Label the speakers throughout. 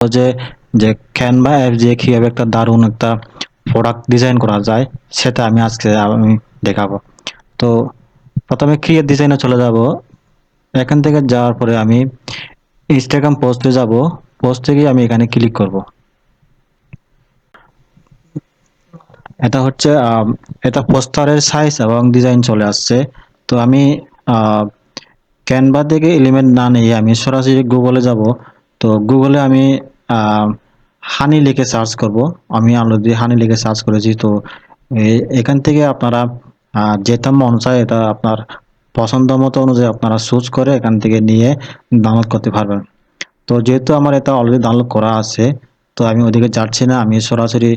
Speaker 1: যে যে Canva app দিয়ে কিভাবে একটা দারুণ একটা প্রোডাক্ট ডিজাইন করা যায় সেটা আমি দেখাবো। তো প্রথমে ক্রিয়েট ডিজাইনে চলে যাব। এখান থেকে যাওয়ার পরে আমি ইনস্টাগ্রাম পোস্টে যাব। পোস্টে গিয়ে আমি এখানে ক্লিক করব। এটা হচ্ছে এটা পোস্টারের সাইজ এবং ডিজাইন চলে আসছে। তো আমি ক্যানভা থেকে এলিমেন্ট না নিয়ে আমি সরাসরি গুগলে যাব। তো গুগলে আমি হানি লিখে সার্চ করব। আমি অলরেডি হানি লিখে সার্চ করেছি। তো এখান থেকে আপনারা যেটা মন চায় এটা আপনার পছন্দ মতো অনুযায়ী আপনারা চুজ করে এখান থেকে নিয়ে ডাউনলোড করতে পারবেন। তো যেহেতু আমার এটা অলরেডি ডাউনলোড করা আছে, তো আমি ওদিকে যাচ্ছি না, আমি সরাসরি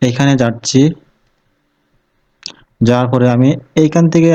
Speaker 1: এখানে যাচ্ছি। যাওয়ার পরে আমি এইখান থেকে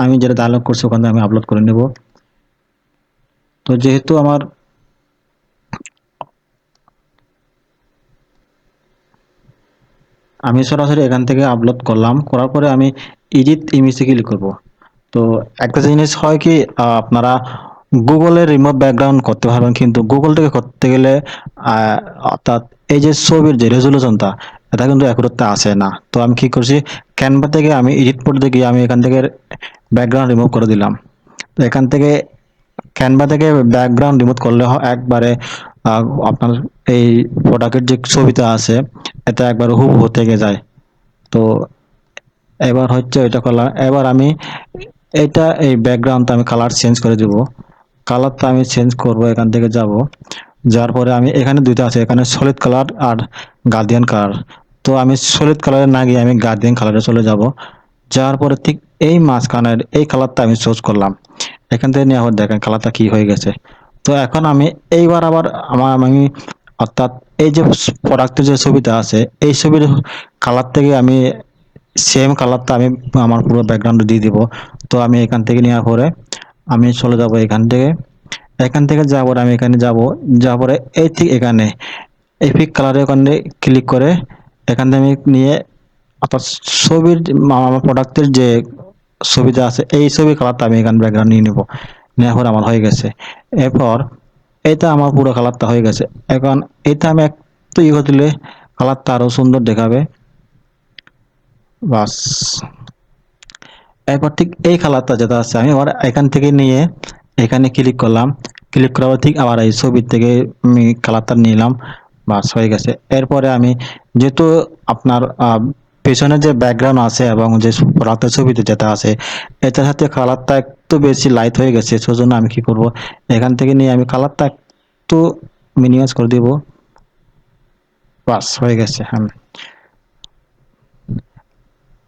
Speaker 1: আমি যেটা ডাউনলোড করছি ওখান থেকে আমি আপলোড করে নেব। তো যেহেতু আমি সরাসরি এখান থেকে আপলোড করলাম, করার পরে আমি এডিট ইমেজে ক্লিক করব। তো একটা জিনিস হয় কি, আপনারা গুগলে রিমুভ ব্যাকগ্রাউন্ড করতে পারবেন, কিন্তু গুগল থেকে করতে গেলে আহ, অর্থাৎ এই যে ছবির যে রেজলিউশনটা এটা কিন্তু অ্যাকুরেটটা আসে না। তো আমি কি করছি, ক্যানভা থেকে আমি এডিট করতে গিয়ে আমি এখান থেকে ব্যাকগ্রাউন্ড রিমুভ করে দিলাম। তো এখান থেকে ক্যানভা থেকে ব্যাকগ্রাউন্ড রিমুভ করলে একবারে আপনার এই প্রোডাক্টের যে ছবিটা আছে এটা একবার হুবহু থেকে যায়। তো এবার হচ্ছে এটা করলাম। এবার আমি এই ব্যাকগ্রাউন্ডটা আমি কালার চেঞ্জ করে দিব। কালারটা আমি চেঞ্জ করব, এখান থেকে যাব। যার পরে আমি এখানে দুইটা আছে, এখানে সলিড কালার আর গার্ডিয়ান কালার। তো আমি সলিড কালারে না গিয়ে আমি গার্ডিয়ান কালারে চলে যাব। যাওয়ার পরে ঠিক এই মাঝখানের এই কালারটা আমি চুজ করলাম। এখান থেকে নিয়ে আবার দেখেন কালারটা কি হয়ে গেছে। তো এখন আমি এইবার আবার আমি অর্থাৎ এই যে প্রোডাক্টের যে ছবিটা আছে এই ছবির কালার থেকে আমি সেম কালারটা আমি আমার পুরো ব্যাকগ্রাউন্ডে দিয়ে দিব। তো আমি এখান থেকে নেওয়ার পরে আমি চলে যাব এখান থেকে যাওয়ার পরে আমি এখানে যাব। যাওয়ার পরে এই ঠিক এখানে এপিক কালারের ওখানে ক্লিক করে এখান থেকে আমি নিয়ে অর্থাৎ ছবির আমার প্রোডাক্টের যে ছবিটা আছে এই ছবির কালারটা আমি এখানে ব্যাকগ্রাউন্ড নিয়ে নেব। নেওয়ার পর আমার হয়ে গেছে। এরপর এটা আমার পুরো কালারটা হয়ে গেছে। এখন এটা আমি একটু করে দিলে কালারটা আরো সুন্দর দেখাবে। বাস, এরপর ঠিক এই কালারটা যেটা আছে আমি আবার এখান থেকে নিয়ে এখানে ক্লিক করলাম। ক্লিক করার পর ঠিক আবার এই ছবির থেকে আমি কালারটা নিলাম। বাস, হয়ে গেছে। এরপরে আমি যেহেতু আপনার পেছনে যে ব্যাকগ্রাউন্ড আছে এবং যে রাতের ছবিতে যেটা আছে এটার সাথে কালারটা একটু বেশি লাইট হয়ে গেছে, সেজন্য আমি কি করব, এখান থেকে নিয়ে আমি কালারটা একটু মিনিমাইজ করে দিব। বাস, হয়ে গেছে। হ্যাঁ,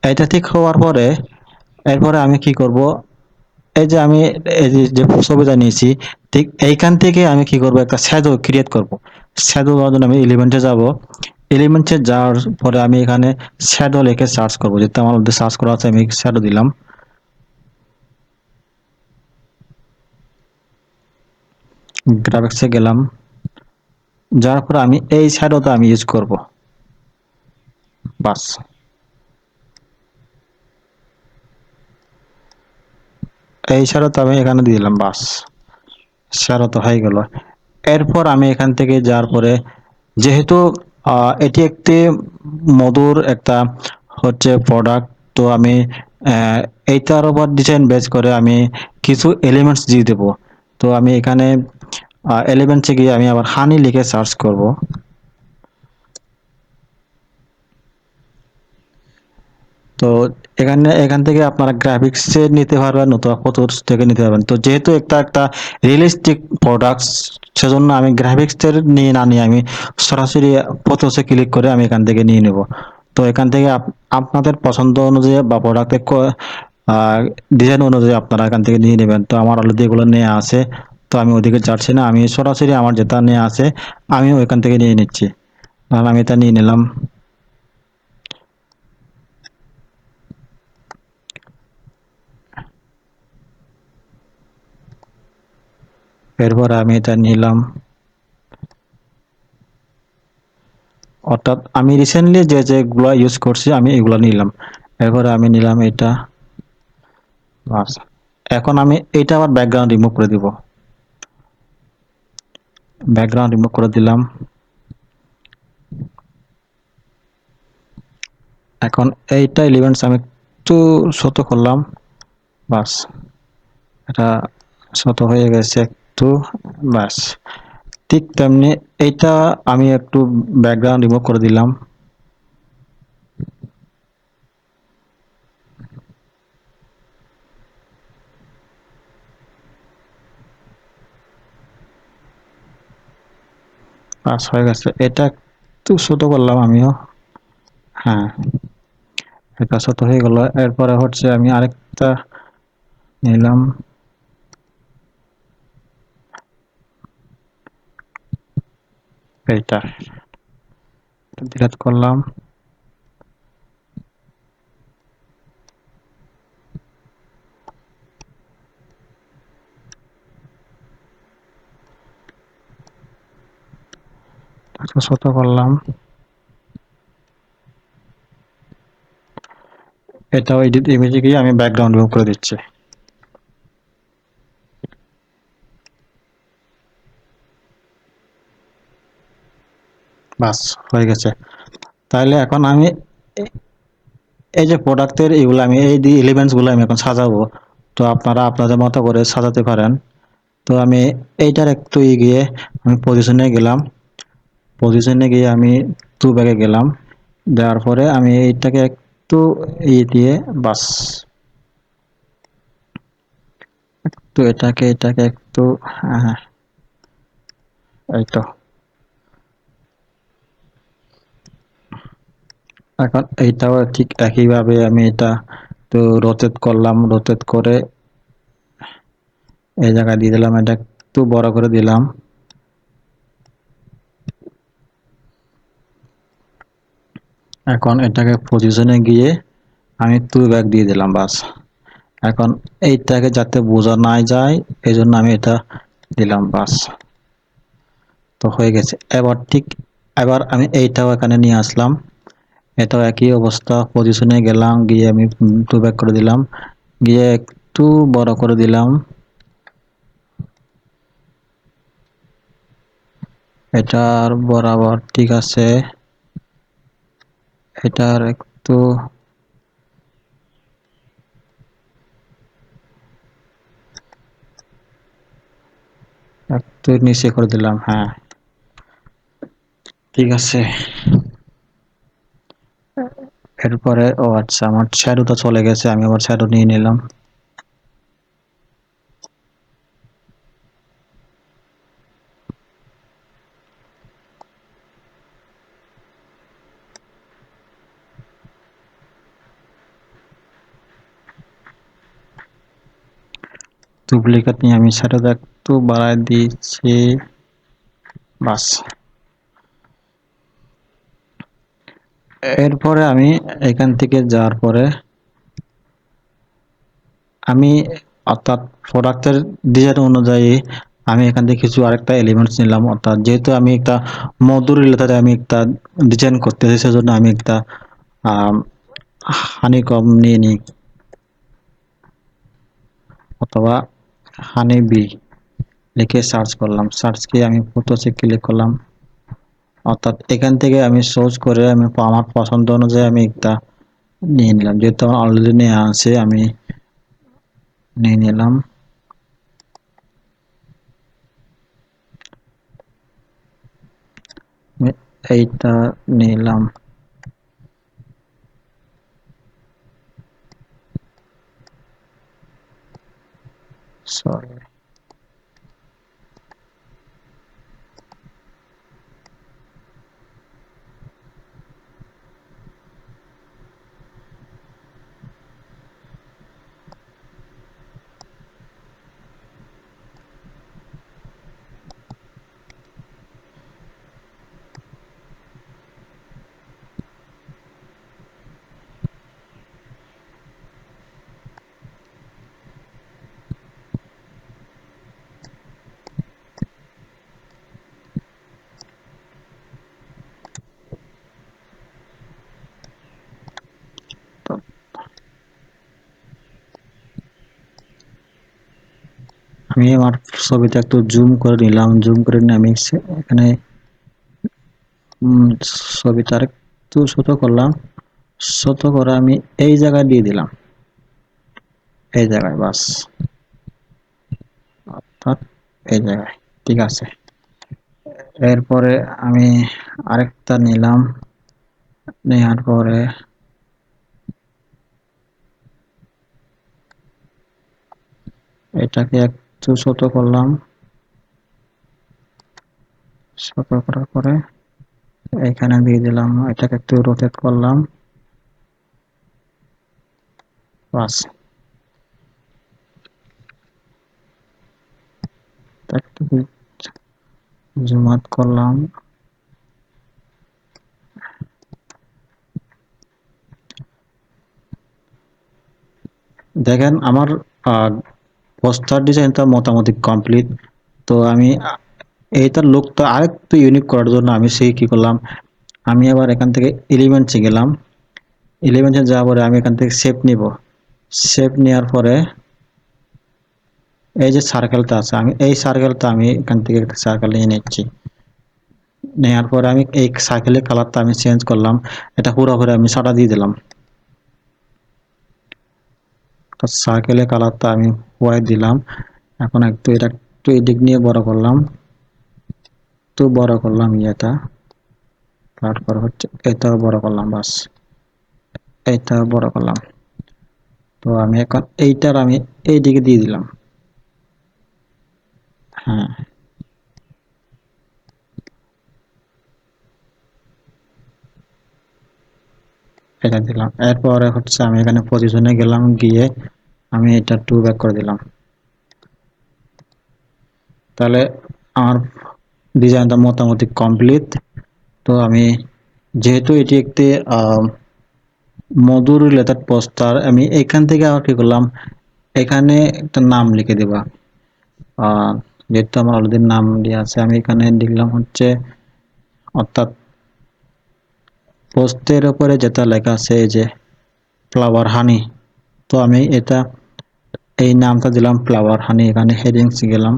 Speaker 1: এটা ঠিক হওয়ার পরে এরপরে আমি কি করব, এই যে আমি এই যে ছবিটা নিয়েছি ঠিক এইখান থেকে আমি কি করব, একটা শ্যাডো ক্রিয়েট করব। শ্যাডো দেওয়ার জন্য আমি এলিমেন্টে যাব। এলিমেন্টে যাওয়ার পরে আমি এখানে শ্যাডো লিখে সার্চ করব, যেটা আমার মধ্যে সার্চ করা আছে আমি শ্যাডো দিলাম। গ্রাফিক্সে গেলাম। যার পরে আমি এই শ্যাডোটা আমি ইউজ করব। বাস, এই শ্যাডোটা আমি এখানে দিয়ে দিলাম। বাস, শ্যাডো তো হয়ে গেল। এরপর আমি এখান থেকে যাওয়ার পরে যেহেতু এটি একটি মধুর একটা হচ্ছে প্রোডাক্ট, তো আমি এইটার উপর ডিজাইন বেস করে আমি কিছু এলিমেন্টস দিয়ে দেবো। তো আমি এখানে এলিমেন্টসে গিয়ে আমি আবার হানি লিখে সার্চ করব। তো এখান থেকে আপনারা গ্রাফিক্সে নিতে পারবেন অথবা ফটোস থেকে নিতে পারবেন। তো যেহেতু একটা রিয়েলিস্টিক প্রোডাক্টস, সেজন্য আমি গ্রাফিক্সের নিয়ে না নিয়ে আমি সরাসরি ফটোসে ক্লিক করে আমি এখান থেকে নিয়ে নেব। তো এখান থেকে আপনাদের পছন্দ অনুযায়ী বা প্রোডাক্টের ডিজাইন অনুযায়ী আপনারা এখান থেকে নিয়ে নেবেন। তো আমার অলরেডি এগুলো নেওয়া আছে, তো আমি ওদিকে যাচ্ছি না, আমি সরাসরি আমার যেটা নেওয়া আছে আমি ওইখান থেকে নিয়ে নিচ্ছি। তাহলে আমি এটা নিয়ে নিলাম। এরপর আমি এটা নিলাম। অর্থাৎ আমি রিসেন্টলি যেগুলো ইউজ করছি আমি এগুলো নিলাম। এরপরে আমি নিলাম এটা। বাস, এখন আমি এটা আবার ব্যাকগ্রাউন্ড রিমুভ করে দিব। ব্যাকগ্রাউন্ড রিমুভ করে দিলাম। এখন এইটা এলিমেন্টস আমি একটু ছোট করলাম, বাস এটা ছোট হয়ে গেছে একটু, বাস। ঠিক তেমনি এইটা আমি একটু ব্যাকগ্রাউন্ড রিমুভ করে দিলাম, বাস হয়ে গেছে। এটা একটু ছোট করলাম আমিও, হ্যাঁ এটা ছোট হয়ে গেল। এরপরে হচ্ছে আমি আরেকটা নিলাম, এইটা ডিলিট করলাম, ছোট করলাম। এটাও এডিট ইমেজে গিয়ে আমি ব্যাকগ্রাউন্ড রিমুভ করে দিচ্ছি, বাস হয়ে গেছে। তাহলে এখন আমি এই যে প্রোডাক্টের এগুলো আমি এই এলিমেন্টস গুলো আমি এখন সাজাবো, তো আপনারা আপনাদের মতো করে সাজাতে পারেন। তো আমি এইটার একটু গিয়ে আমি পজিশনে গেলাম, পজিশনে গিয়ে আমি টু ব্যাগে গেলাম, দেওয়ার পরে আমি এইটাকে একটু দিয়ে বাস, তো এটাকে এটাকে একটু, হ্যাঁ এই তো। এখন এইটাও ঠিক একইভাবে আমি এটা তো রোটেট করলাম, রোটেট করে এই জায়গায় দিয়ে দিলাম, এটা একটু বড় করে দিলাম। এখন এটাকে পজিশনে গিয়ে আমি টু ব্যাগ দিয়ে দিলাম, বাস। এখন এইটাকে যাতে বোঝা না যায় এই জন্য আমি এটা দিলাম, বাস। তো হয়ে গেছে। এবার ঠিক এবার আমি এইটাও এখানে নিয়ে আসলাম, এটাও একই অবস্থা, পজিশনে গেলাম, গিয়ে আমি টু ব্যাক করে দিলাম, গিয়ে একটু বড় করে দিলাম, এটার বরাবর ঠিক আছে, এটার একটু একটু নিচে করে দিলাম, হ্যাঁ ঠিক আছে। এরপরে ও আচ্ছা আমার শ্যাডোটা চলে গেছে, আমি আবার শ্যাডো নিয়ে নিলাম, ডুপ্লিকেট নিয়ে আমি শ্যাডোটা একটু বাড়ায় দিচ্ছি, বাস। এরপরে আমি এখান থেকে যাওয়ার পরে আমি অর্থাৎ প্রোডাক্টের ডিজাইন অনুযায়ী আমি এখান থেকে কিছু আরেকটা এলিমেন্টস নিলাম, অর্থাৎ যেহেতু আমি একটা মধুর রিলেটেড আমি একটা ডিজাইন করতেছি সেজন্য আমি একটা হানিকম নিয়ে নিই, অথবা হানি বি লিখে সার্চ করলাম, সার্চ দিয়ে আমি ফটোসে ক্লিক করলাম, অর্থাৎ এখান থেকে আমি সার্চ করে আমি আমার পছন্দ অনুযায়ী আমি একটা নিয়ে নিলাম, যেহেতু আমার অলরেডি নেওয়া আছে আমি নিয়ে নিলাম। এইটা নিলাম, সরি। আমি আমার ছবিটা একটু জুম করে নিলাম, জুম করে নিয়ে আমি এখানে ছবিটা একটু ছোট করলাম, ছোট করে আমি এই জায়গায় দিয়ে দিলাম, এই জায়গায় বাস, অর্থাৎ এই জায়গায়। ঠিক আছে, এরপরে আমি আরেকটা নিলাম, নেওয়ার পরে এটাকে একটু ছোট করলাম, ছোট করার পরে এখানে দিয়ে দিলাম, এটাকে একটু রোটেট করলাম, বাস। একটু জুম আউট করলাম, দেখেন আমার পোস্টার ডিজাইনটা মোটামুটি কমপ্লিট। তো আমি এইটার লুকটা আরেকটু ইউনিক করার জন্য আমি সেই কি করলাম, আমি আবার এখান থেকে এলিমেন্টসে গেলাম, এলিমেন্টসে যাওয়ার পরে আমি এখান থেকে শেপ নিব, শেপ নেওয়ার পরে এই যে সার্কেলটা আছে, আমি এই সার্কেলটা আমি এখান থেকে একটা সার্কেল নিয়ে নিচ্ছি, নেওয়ার পরে আমি এই সার্কেলের কালারটা আমি চেঞ্জ করলাম, এটা পুরোপুরি আমি সাদা দিয়ে দিলাম, সার্কেলের কালারটা আমি হোয়াইট দিলাম। এখন একটু এটা একটু এদিক নিয়ে বড় করলাম, একটু বড় করলাম এটা, তারপর হচ্ছে এটাও বড় করলাম, বাস এইটাও বড় করলাম। তো আমি এখন এইটার আমি এই দিকে দিয়ে দিলাম, হ্যাঁ এটা দিলাম। এরপরে হচ্ছে আমি এখানে পজিশনে গেলাম, গিয়ে আমি এটা 2 ব্যাক করে দিলাম। তাহলে আমার ডিজাইনটা মোটামুটি কমপ্লিট। তো আমি যেহেতু এটি একটি মধুর রিলেটেড পোস্টার, আমি এখান থেকে আবার কি করলাম, এখানে একটা নাম লিখে দেবা, যেহেতু আমার অলরেডি নাম দেওয়া আছে, আমি এখানে লিখলাম হচ্ছে, অর্থাৎ পোস্টের উপরে যেটা লেখা আছে এই যে ফ্লাওয়ার হানি, তো আমি এটা এই নামটা দিলাম ফ্লাওয়ার হানি। এখানে হেডিংস গেলাম,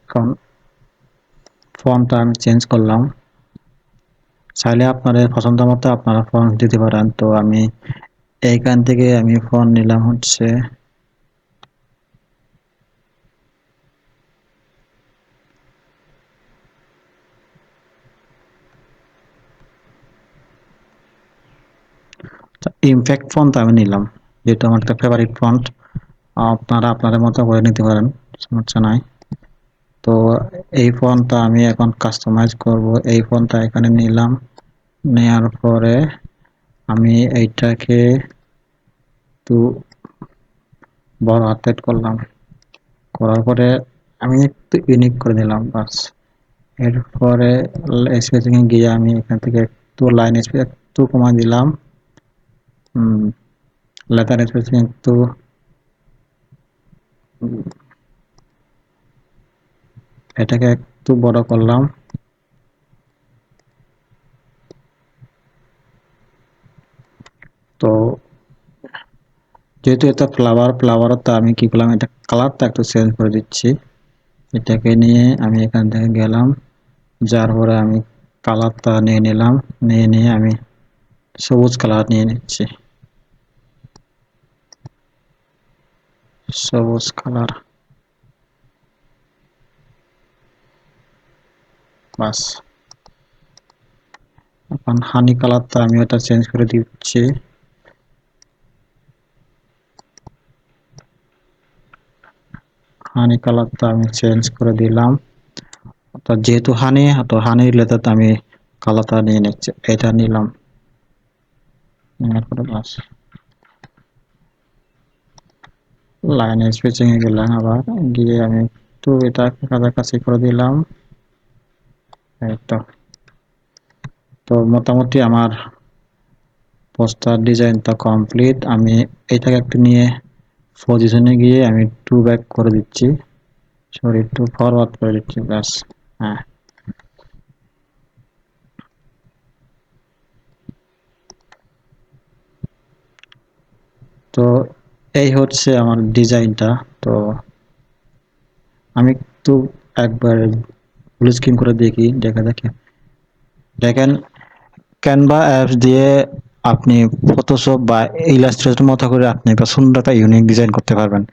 Speaker 1: এখন ফন্টটা আমি চেঞ্জ করলাম, চাইলে আপনাদের পছন্দ মতো আপনারা ফন্ট দিতে পারেন। তো আমি এইখান থেকে আমি ফন্ট নিলাম হচ্ছে ইমপ্যাক্ট ফন্ট আমি নিলাম, যেহেতু আমার একটা ফেভারিট ফন্ট। আপনারা আপনাদের মতো করে নিতে পারেন, সমস্যা নাই। তো এই ফন্টটা আমি এখন কাস্টমাইজ করব, এই ফন্টটা এখানে নিলাম, নেওয়ার পরে আমি এইটাকে একটু বড় হাতের করলাম, করার পরে আমি একটু ইউনিক করে নিলাম, বাস। এরপরে স্পেসিং এ গিয়ে আমি এখান থেকে একটু লাইন স্পেস একটু কমা দিলাম, লেটার স্পেসিং একটু এটাকে একটু বড় করলাম। তো যেহেতু এটা ফ্লাওয়ারটা আমি কি করলাম, এটা কালারটা একটু চেঞ্জ করে দিচ্ছি। এটাকে নিয়ে আমি এখান থেকে গেলাম, যার পরে আমি কালারটা নিয়ে নিলাম, নিয়ে আমি সবুজ কালার নিয়ে নিচ্ছি, সবুজ কালার, বাস। এখন হানি কালারটা আমি ওটা চেঞ্জ করে দিচ্ছি, হানি কালারটা আমি চেঞ্জ করে দিলাম। অর্থাৎ যেহেতু হানি, তো হানি রিলেটেড আমি কালারটা নিয়ে নিচ্ছি, এটা নিলাম, নেওয়ার পরে বাস লাইন স্পেসিং এ গেলাম, আবার গিয়ে আমি একটু এটা কাছাকাছি করে দিলাম, এই তো। তো মোটামুটি আমার পোস্টার ডিজাইনটা কমপ্লিট। আমি এটাকে একটু নিয়ে পজিশনে গিয়ে আমি 2 ব্যাক করে দিচ্ছি, সরি 2 ফরওয়ার্ড করে দিচ্ছি, ব্যাস। হ্যাঁ, তো এই হচ্ছে আমার ডিজাইনটা। তো আমি একটু একবার ফুল স্ক্রিন করে দেখি, দেখে দেখেন ক্যানভা অ্যাপস দিয়ে আপনি ফটোশপ বা ইলাস্ট্রেটর মতো করে আপনি একটা সুন্দর একটা ইউনিক ডিজাইন করতে পারবেন।